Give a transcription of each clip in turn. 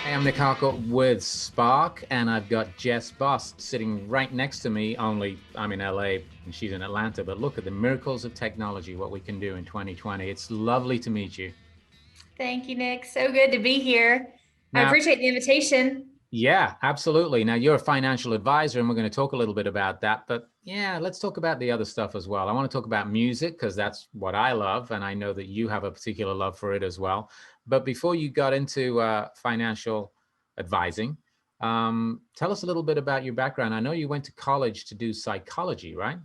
Hey, I'm Nick Harcourt with Spark, and I've got Jess Bost sitting right next to me, only I'm in LA and she's in Atlanta. But look at the miracles of technology, what we can do in 2020. It's lovely to meet you. Thank you, Nick. So good to be here. I Now, appreciate the invitation. yeah, absolutely. Now, you're a financial advisor, and we're going to talk a little bit about that. But yeah, let's talk about the other stuff as well. I want to talk about music because that's what I love, and I know that you have a particular love for it as well. But before you got into financial advising, tell us a little bit about your background. I know you went to college to do psychology, right?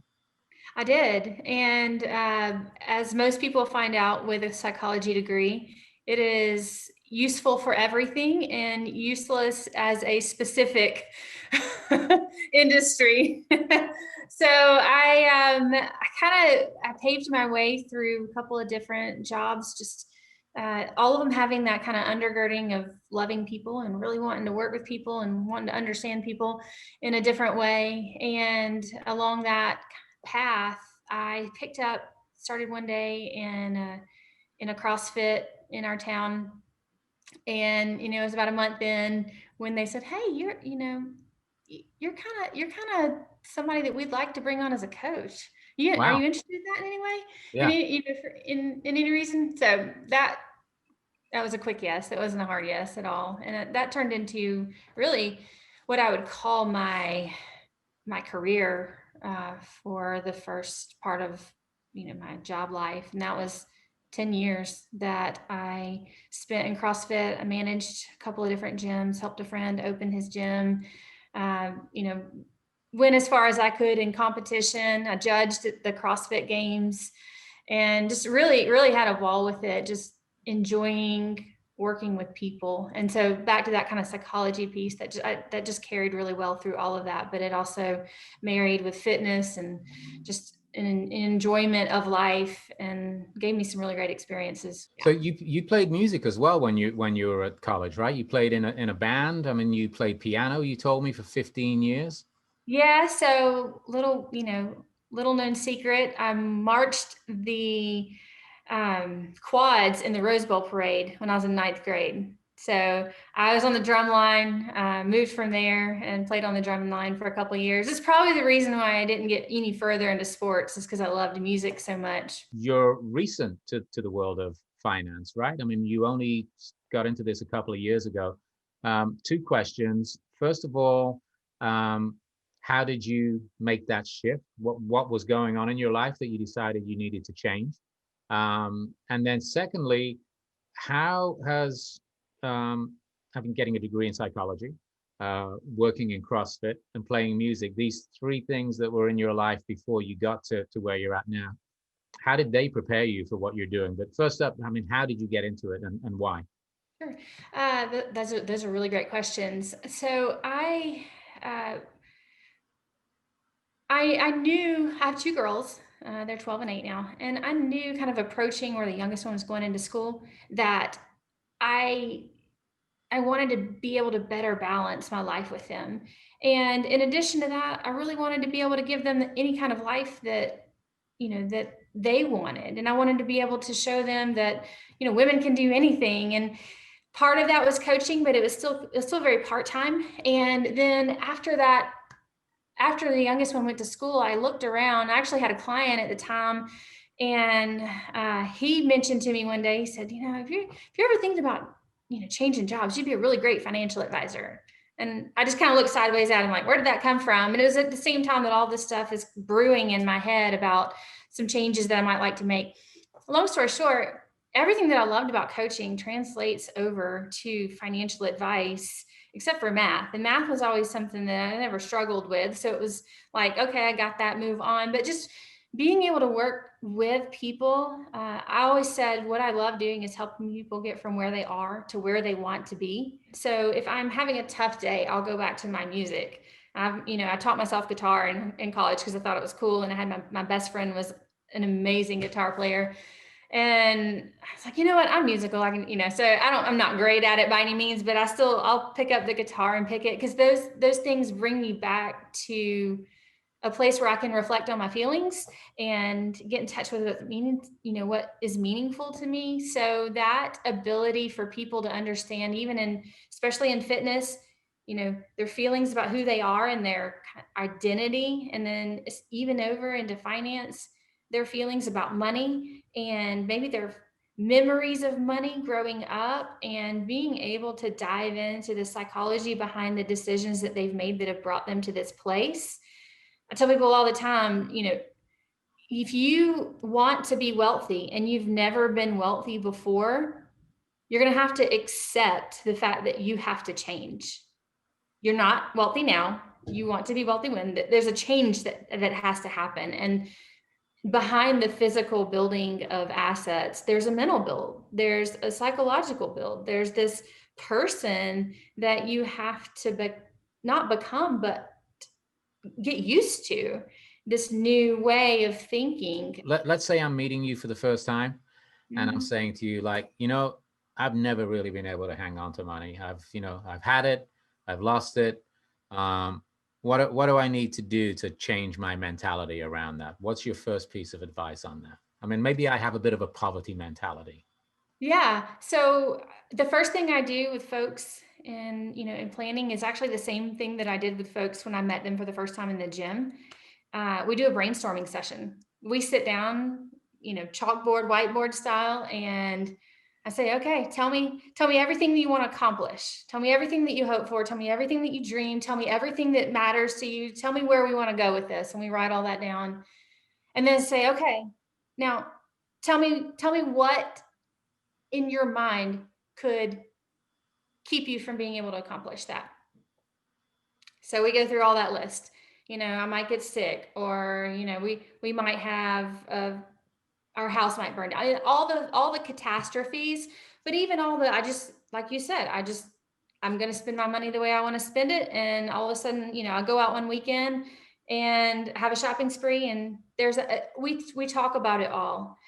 I did. And as most people find out with a psychology degree, it is useful for everything and useless as a specific industry. So I paved my way through a couple of different jobs, just all of them having that kind of undergirding of loving people and really wanting to work with people and wanting to understand people in a different way. And along that path, I started one day in a CrossFit in our town, and it was about a month in when they said, "Hey, you're kind of somebody that we'd like to bring on as a coach. Are Wow. you interested in that in any way? Yeah. In any reason?" So that was a quick yes. It wasn't a hard yes at all, and that turned into really what I would call my career for the first part of my job life, and that was 10 years that I spent in CrossFit. I managed a couple of different gyms, helped a friend open his gym, you know went as far as I could in competition. I judged at the CrossFit games and just really had a ball with it, just enjoying working with people. And so back to that kind of psychology piece that just carried really well through all of that, but it also married with fitness and just an enjoyment of life and gave me some really great experiences. So Yeah. you played music as well when you were at college, right? You played in a band. I mean, you played piano, you told me, for 15 years. Yeah, so little known secret, I marched the quads in the Rose Bowl parade when I was in ninth grade. So I was on the drum line, moved from there and played on the drum line for a couple of years. It's probably the reason why I didn't get any further into sports, is because I loved music so much. You're recent to the world of finance, right? I mean, you only got into this a couple of years ago. Two questions. First of all, um, how did you make that shift? What was going on in your life that you decided you needed to change? And then secondly, how has having getting a degree in psychology, working in CrossFit, and playing music, these three things that were in your life before you got to where you're at now, how did they prepare you for what you're doing? But first up, I mean, how did you get into it and why? Sure. Those are really great questions. So uh, I knew I have two girls. They're 12 and 8 now, and I knew, kind of approaching where the youngest one was going into school, that I I wanted to be able to better balance my life with them. And in addition to that, I really wanted to be able to give them any kind of life that they wanted. And I wanted to be able to show them that, women can do anything. And part of that was coaching, but it was still very part-time. And then after that, after the youngest one went to school, I looked around. I actually had a client at the time, and he mentioned to me one day. He said, if you're ever thinking about changing jobs, you'd be a really great financial advisor. And I just kind of looked sideways at him, like, where did that come from? And it was at the same time that all this stuff is brewing in my head about some changes that I might like to make. Long story short, everything that I loved about coaching translates over to financial advice, except for math. And math was always something that I never struggled with. So it was like, okay, I got that, move on. But just being able to work with people, I always said what I love doing is helping people get from where they are to where they want to be. So if I'm having a tough day, I'll go back to my music. I taught myself guitar in college because I thought it was cool. And I had my best friend was an amazing guitar player. And I was like, you know what? I'm musical. I can, so I'm not great at it by any means, but I'll pick up the guitar and pick it, because those things bring me back to a place where I can reflect on my feelings and get in touch with what is meaningful to me. So that ability for people to understand, especially in fitness, their feelings about who they are and their identity, and then even over into finance, their feelings about money and maybe their memories of money growing up, and being able to dive into the psychology behind the decisions that they've made that have brought them to this place. I tell people all the time, if you want to be wealthy and you've never been wealthy before, you're going to have to accept the fact that you have to change. You're not wealthy now. You want to be wealthy when there's a change that has to happen. And behind the physical building of assets, there's a mental build, there's a psychological build, there's this person that you have to not become, but get used to, this new way of thinking. Let's say I'm meeting you for the first time, and I'm Mm-hmm. saying to you, like, I've never really been able to hang on to money. I've had it, I've lost it. What do I need to do to change my mentality around that? What's your first piece of advice on that? I mean, maybe I have a bit of a poverty mentality. Yeah. So the first thing I do with folks in planning is actually the same thing that I did with folks when I met them for the first time in the gym. We do a brainstorming session. We sit down, chalkboard, whiteboard style, and I say, okay, tell me everything that you want to accomplish. Tell me everything that you hope for. Tell me everything that you dream. Tell me everything that matters to you. Tell me where we want to go with this. And we write all that down, and then say, okay, now tell me what in your mind could keep you from being able to accomplish that. So we go through all that list. I might get sick, or we might have our house might burn down. All the catastrophes, but even all the, I just, like you said, I'm going to spend my money the way I want to spend it, and all of a sudden, I go out one weekend and have a shopping spree, and we talk about it all.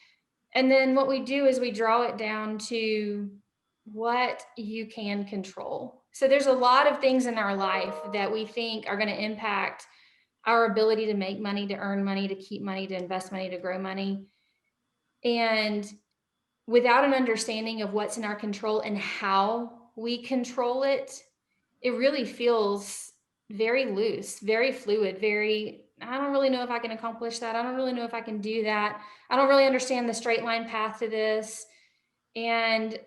And then what we do is we draw it down to what you can control. So there's a lot of things in our life that we think are going to impact our ability to make money, to earn money, to keep money, to invest money, to grow money. And without an understanding of what's in our control and how we control it, it really feels very loose, very fluid, I don't really know if I can accomplish that. I don't really know if I can do that. I don't really understand the straight line path to this. And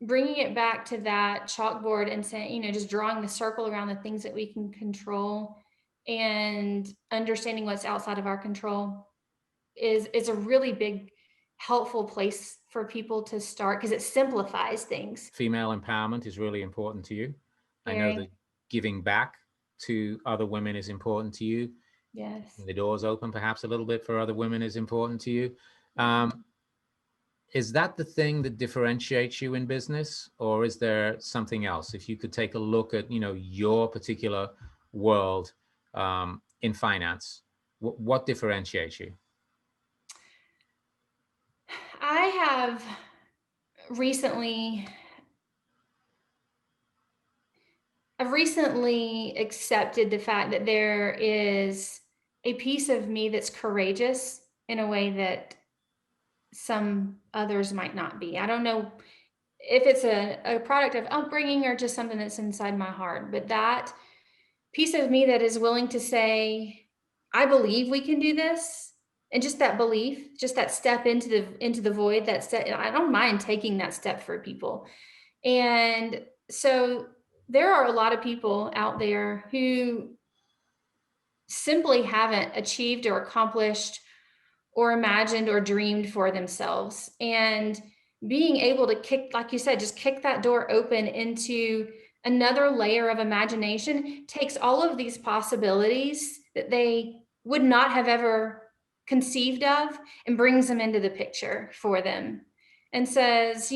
bringing it back to that chalkboard and saying, just drawing the circle around the things that we can control and understanding what's outside of our control is a really big, helpful place for people to start, because it simplifies things. Female empowerment is really important to you. I know that Very. giving back to other women is important to you. Yes. The doors open perhaps a little bit for other women is important to you. Is that the thing that differentiates you in business, or is there something else? If you could take a look at, your particular world in finance, what differentiates you? I have recently I've recently accepted the fact that there is a piece of me that's courageous in a way that some others might not be. I don't know if it's a product of upbringing or just something that's inside my heart, but that piece of me that is willing to say, I believe we can do this. And just that belief, just that step into the void, that step, I don't mind taking that step for people. And so there are a lot of people out there who simply haven't achieved or accomplished or imagined or dreamed for themselves. And being able to kick, like you said, just kick that door open into another layer of imagination takes all of these possibilities that they would not have ever conceived of and brings them into the picture for them, and says,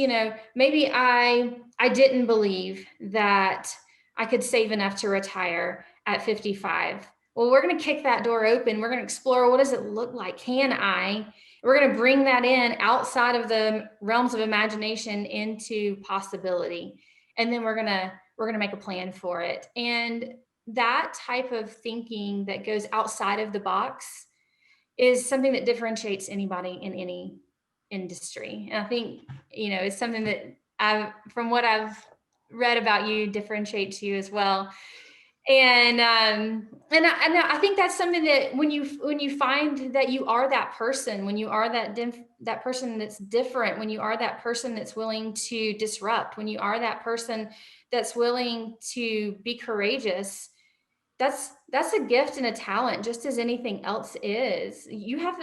maybe I didn't believe that I could save enough to retire at 55. Well, we're going to kick that door open. We're going to explore, what does it look like? Can I? We're going to bring that in outside of the realms of imagination into possibility. And then we're going to make a plan for it. And that type of thinking that goes outside of the box is something that differentiates anybody in any industry. And I think, it's something that from what I've read about you, differentiates you as well. And I think that's something that when you find that you are that person, when you are that person that's different, when you are that person that's willing to disrupt, when you are that person that's willing to be courageous, that's a gift and a talent, just as anything else is. You have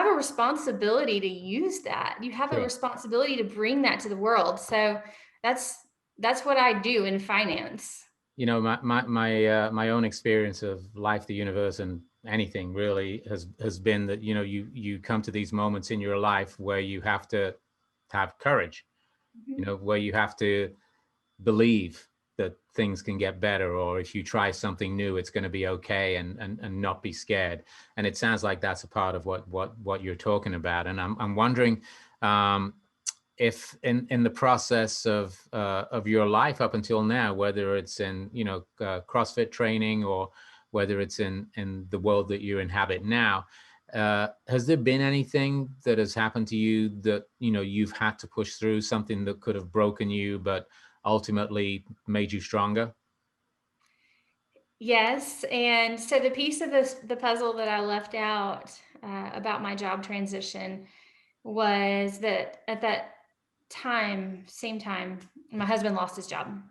a responsibility to use that. You have a Sure. responsibility to bring that to the world. So that's that's what I do in finance. My own experience of life, the universe, and anything really has been that you come to these moments in your life where you have to have courage, Mhm. where you have to believe that things can get better, or if you try something new, it's going to be okay, and not be scared. And it sounds like that's a part of what you're talking about. And I'm wondering, um, if in the process of your life up until now, whether it's in CrossFit training, or whether it's in the world that you inhabit now, has there been anything that has happened to you that you've had to push through, something that could have broken you but ultimately made you stronger? Yes, and so the piece of the puzzle that I left out about my job transition was that at that time, same time, my husband lost his job,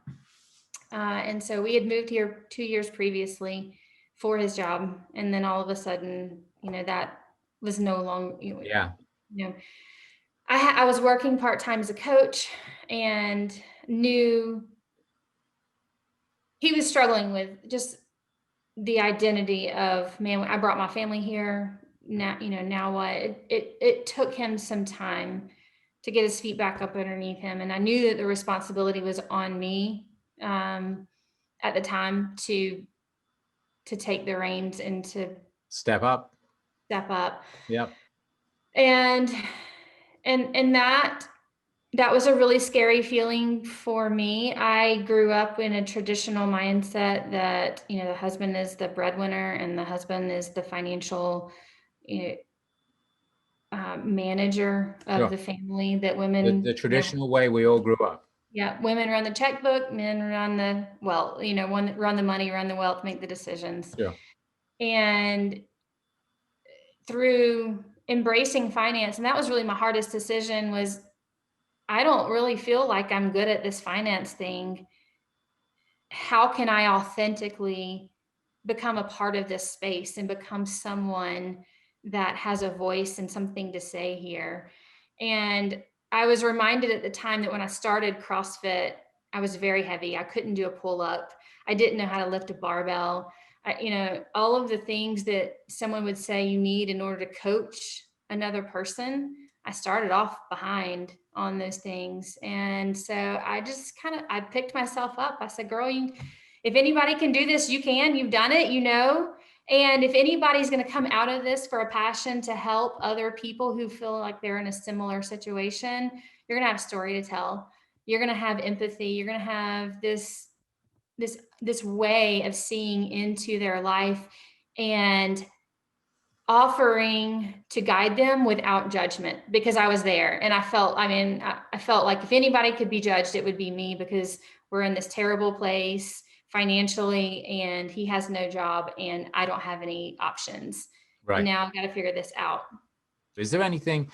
and so we had moved here 2 years previously for his job, and then all of a sudden, that was no longer, Yeah. you know, I was working part time as a coach, and knew he was struggling with just the identity of, man, I brought my family here. Now what? It took him some time to get his feet back up underneath him, and I knew that the responsibility was on me, um, at the time, to take the reins and to Step up. step up. Yep. And that was a really scary feeling for me. I grew up in a traditional mindset that, the husband is the breadwinner and the husband is the financial, you know, manager of Sure. the family, that The women, traditional way we all grew up. yeah, women run the checkbook, men run the, well, one run the money, run the wealth, make the decisions. Sure. And through embracing finance, and that was really my hardest decision, was I don't really feel like I'm good at this finance thing. How can I authentically become a part of this space and become someone that has a voice and something to say here? And I was reminded at the time that when I started CrossFit, I was very heavy. I couldn't do a pull up. I didn't know how to lift a barbell. All of the things that someone would say you need in order to coach another person, I started off behind on those things. And so I just I picked myself up. I said, girl, if anybody can do this, you can. You've done it, And if anybody's going to come out of this for a passion to help other people who feel like they're in a similar situation, you're going to have a story to tell. You're going to have empathy. You're going to have this way of seeing into their life and offering to guide them without judgment, because I was there and I felt like if anybody could be judged, it would be me, because we're in this terrible place financially and he has no job and I don't have any options. And Right. now I've got to figure this out. Is there anything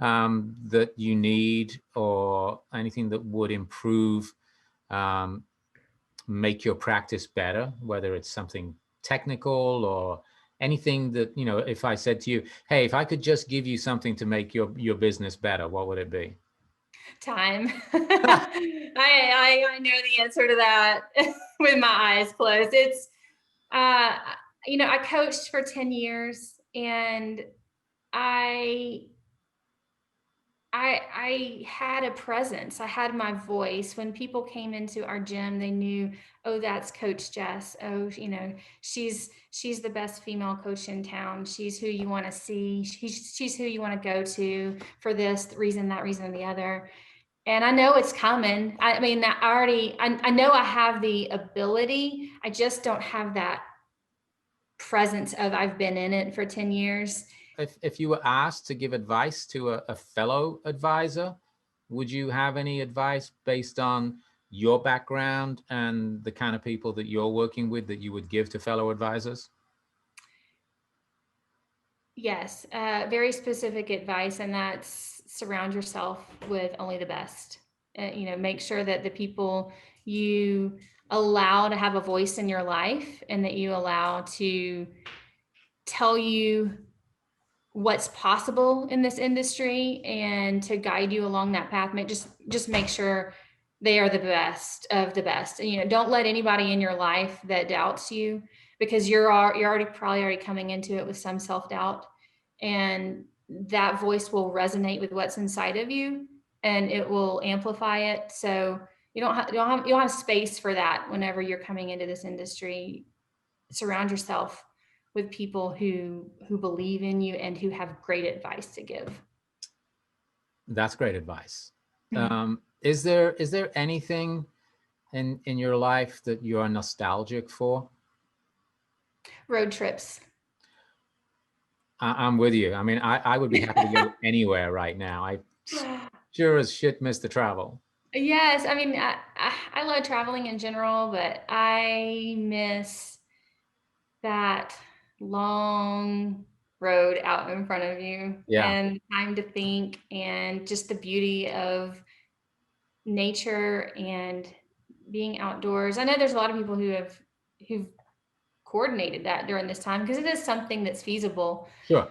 that you need, or anything that would improve, um, make your practice better, whether it's something technical or anything that, if I said to you, hey, if I could just give you something to make your business better, what would it be? Time. I know the answer to that with my eyes closed. It's uh I coached for 10 years, and I I had a presence. I had my voice. When people came into our gym, they knew, oh, that's Coach Jess. Oh, she's the best female coach in town. She's who you want to see. She's who you want to go to for this reason, that reason, and the other. And I know it's coming. I mean, I know I have the ability. I just don't have that presence of I've been in it for 10 years. If you were asked to give advice to a fellow advisor, would you have any advice based on your background and the kind of people that you're working with that you would give to fellow advisors? Yes, very specific advice, and that's surround yourself with only the best. Make sure that the people you allow to have a voice in your life and that you allow to tell you what's possible in this industry and to guide you along that path. Just make sure they are the best of the best. And, don't let anybody in your life that doubts you, because you're already coming into it with some self-doubt, and that voice will resonate with what's inside of you and it will amplify it. So you don't have space for that whenever you're coming into this industry. Surround yourself with people who believe in you and who have great advice to give. That's great advice. Is there anything in your life that you are nostalgic for? Road trips. I'm with you. I mean, I would be happy to go anywhere right now. I sure as shit miss the travel. Yes, I mean, I love traveling in general, but I miss that long road out in front of you. Yeah. And time to think and just the beauty of nature and being outdoors. I know there's a lot of people who've coordinated that during this time, because it is something that's feasible. Sure.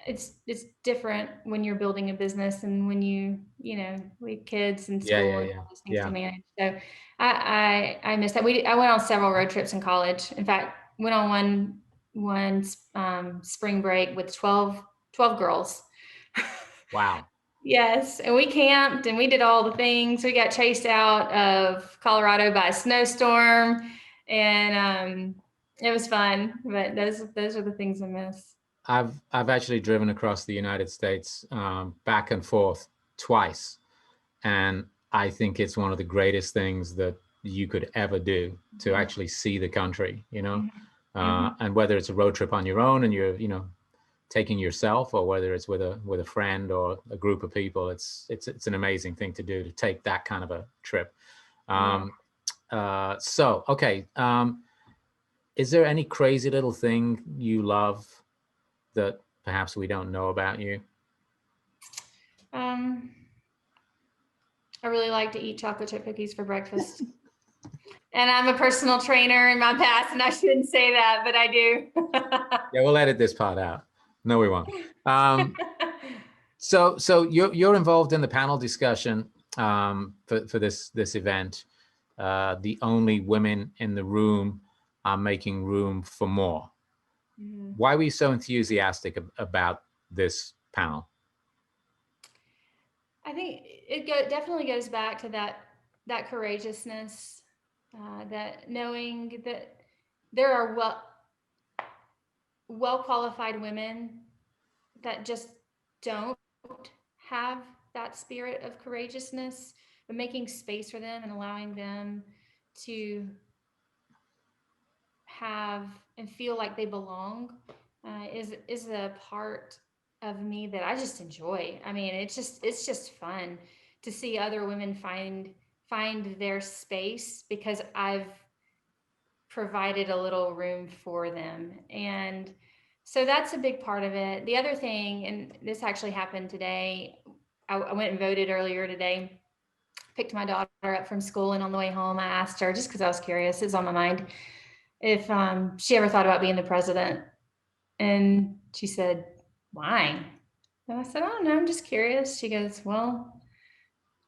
It's different when you're building a business and when we have kids and school and all those things to manage. So I miss that. I went on several road trips in college. In fact, went on one spring break with 12 girls. Wow. Yes, and we camped and we did all the things. We got chased out of Colorado by a snowstorm, and it was fun. But those are the things I miss. I've actually driven across the United States back and forth twice, and I think it's one of the greatest things that you could ever do to actually see the country, and whether it's a road trip on your own and you're taking yourself, or whether it's with a friend or a group of people, it's an amazing thing to do, to take that kind of a trip. So okay, is there any crazy little thing you love that perhaps we don't know about you? I really like to eat chocolate chip cookies for breakfast. And I'm a personal trainer in my past, and I shouldn't say that, but I do. Yeah, we'll edit this part out. No, we won't. So you're involved in the panel discussion for this event. The only women in the room are making room for more. Why were you so enthusiastic about this panel? I think it definitely goes back to that courageousness, that knowing that there are well qualified women that just don't have that spirit of courageousness, but making space for them and allowing them to have and feel like they belong is a part of me that I just enjoy. I mean, it's just fun to see other women find their space because I've provided a little room for them. And so that's a big part of it. The other thing, and this actually happened today, I went and voted earlier today, picked my daughter up from school, and on the way home, I asked her, just because I was curious, it's on my mind, if she ever thought about being the president. And she said, why? And I said, I don't know, I'm just curious. She goes, well,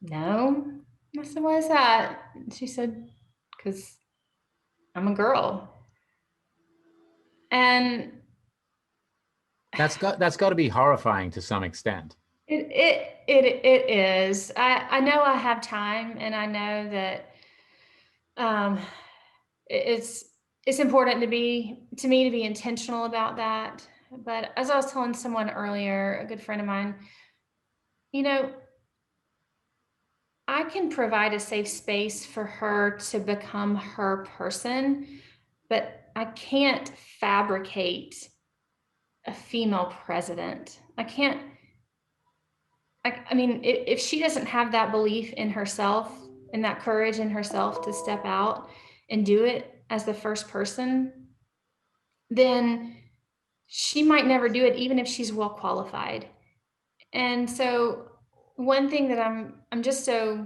no. I said, why is that? And she said, because I'm a girl. And That's got to be horrifying to some extent. it is. I know I have time, and I know that it's important to me to be intentional about that. But as I was telling someone earlier, a good friend of mine, you know, I can provide a safe space for her to become her person, but I can't fabricate a female president. I can't, I mean, if she doesn't have that belief in herself and that courage in herself to step out and do it as the first person, then she might never do it, even if she's well qualified. And so, one thing that I'm just so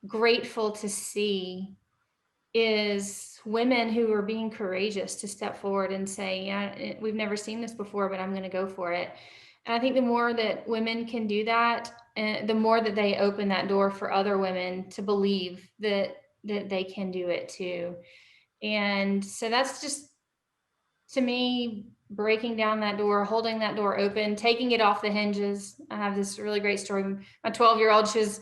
grateful to see is women who are being courageous to step forward and say, yeah, we've never seen this before, but I'm going to go for it. And I think the more that women can do that, the more that they open that door for other women to believe that they can do it too. And so that's just, to me, breaking down that door, holding that door open, taking it off the hinges. I have this really great story. My 12-year-old, she was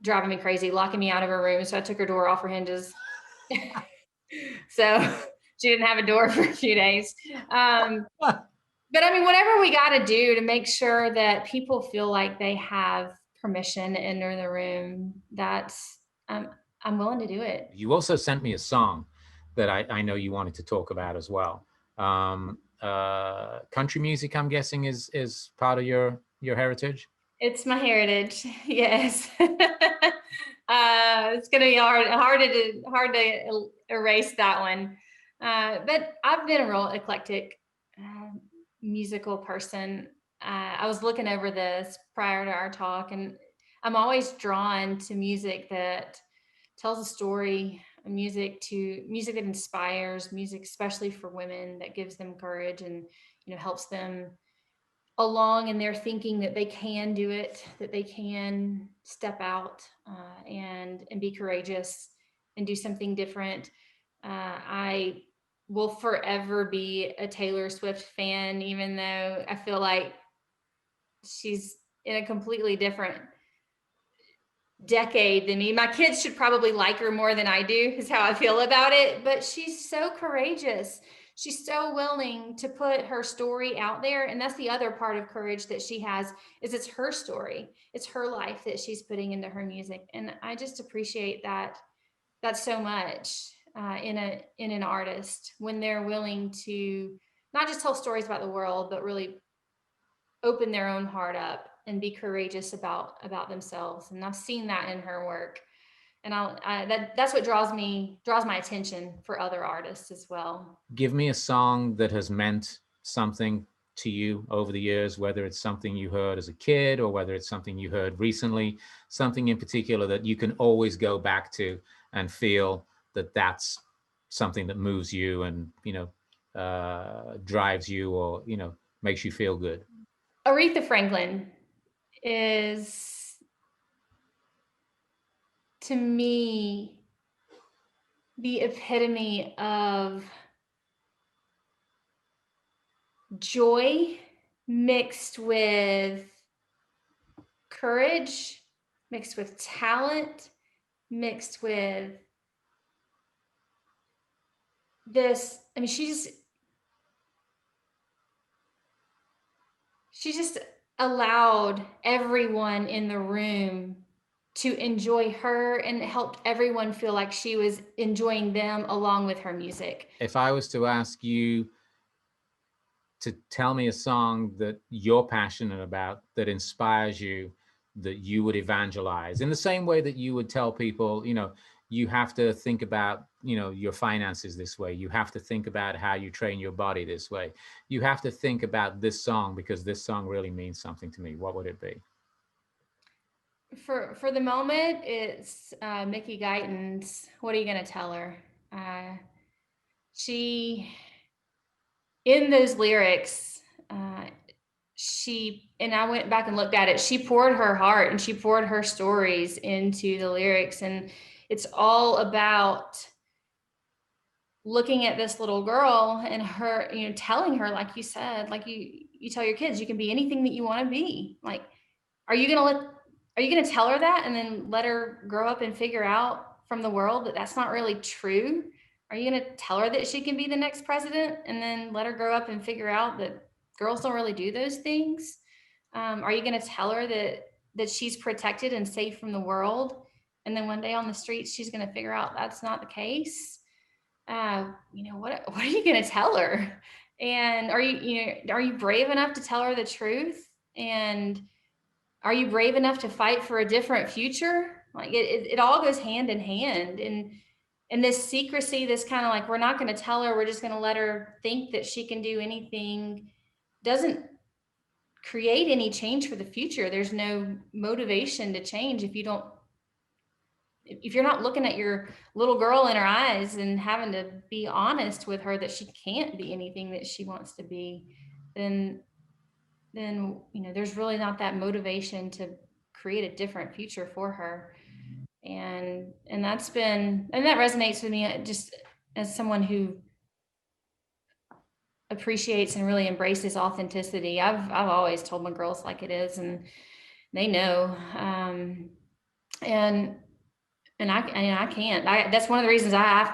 driving me crazy, locking me out of her room. So I took her door off her hinges. So she didn't have a door for a few days. But I mean, whatever we got to do to make sure that people feel like they have permission to enter the room, that's, I'm willing to do it. You also sent me a song that I know you wanted to talk about as well. Country music, I'm guessing, is part of your heritage. It's my heritage. Yes. It's going to be hard to erase that one. But I've been a real eclectic musical person. I was looking over this prior to our talk, and I'm always drawn to music that tells a story, music that inspires, music especially for women, that gives them courage and helps them along in their thinking that they can do it, that they can step out and be courageous and do something different. I will forever be a Taylor Swift fan, even though I feel like she's in a completely different decade than me. My kids should probably like her more than I do, is how I feel about it. But she's so courageous. She's so willing to put her story out there. And that's the other part of courage that she has, is it's her story. It's her life that she's putting into her music. And I just appreciate that so much in an artist, when they're willing to not just tell stories about the world, but really open their own heart up and be courageous about themselves. And I've seen that in her work. And that's what draws my attention for other artists as well. Give me a song that has meant something to you over the years, whether it's something you heard as a kid or whether it's something you heard recently, something in particular that you can always go back to and feel that that's something that moves you and, drives you, or, makes you feel good. Aretha Franklin is, to me, the epitome of joy mixed with courage, mixed with talent, mixed with this. I mean, she just allowed everyone in the room to enjoy her, and helped everyone feel like she was enjoying them along with her music. If I was to ask you to tell me a song that you're passionate about, that inspires you, that you would evangelize in the same way that you would tell people, you have to think about, your finances this way. You have to think about how you train your body this way. You have to think about this song because this song really means something to me. What would it be? For the moment, it's Mickey Guyton's "What Are You Gonna Tell Her?" She, in those lyrics, and I went back and looked at it, she poured her heart and she poured her stories into the lyrics. And it's all about looking at this little girl and her, telling her, like you said, like you tell your kids, you can be anything that you want to be. Like, are you going to tell her that and then let her grow up and figure out from the world that that's not really true? Are you going to tell her that she can be the next president and then let her grow up and figure out that girls don't really do those things? Are you going to tell her that she's protected and safe from the world. And then one day on the streets, she's going to figure out that's not the case. What are you going to tell her? And are you brave enough to tell her the truth? And are you brave enough to fight for a different future? Like it all goes hand in hand. And this secrecy, this kind of like, we're not going to tell her, we're just going to let her think that she can do anything, doesn't create any change for the future. There's no motivation to change if you're not looking at your little girl in her eyes and having to be honest with her that she can't be anything that she wants to be, then there's really not that motivation to create a different future for her. And that resonates with me, just as someone who appreciates and really embraces authenticity. I've always told my girls like it is, and they know. And I can't. That's one of the reasons I have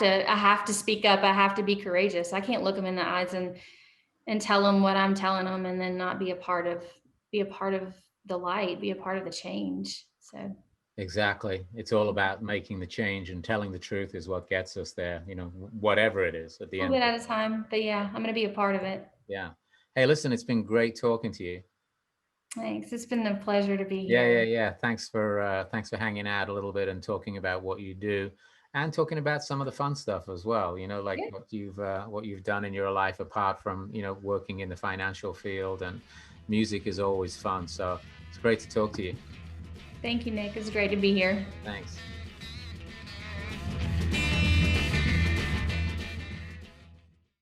to speak up. I have to be courageous. I can't look them in the eyes and tell them what I'm telling them, and then not be a part of the light, be a part of the change. So Exactly. It's all about making the change, and telling the truth is what gets us there, whatever it is at the a end little of bit it. at a time. But yeah, I'm going to be a part of it. Yeah. Hey, listen, it's been great talking to you. Thanks. It's been a pleasure to be Yeah, yeah, here. yeah. Thanks for hanging out a little bit and talking about what you do, and talking about some of the fun stuff as well. Like Good. what you've done in your life apart from working in the financial field, and music is always fun. So it's great to talk to you. Thank you, Nick. It's great to be here. Thanks.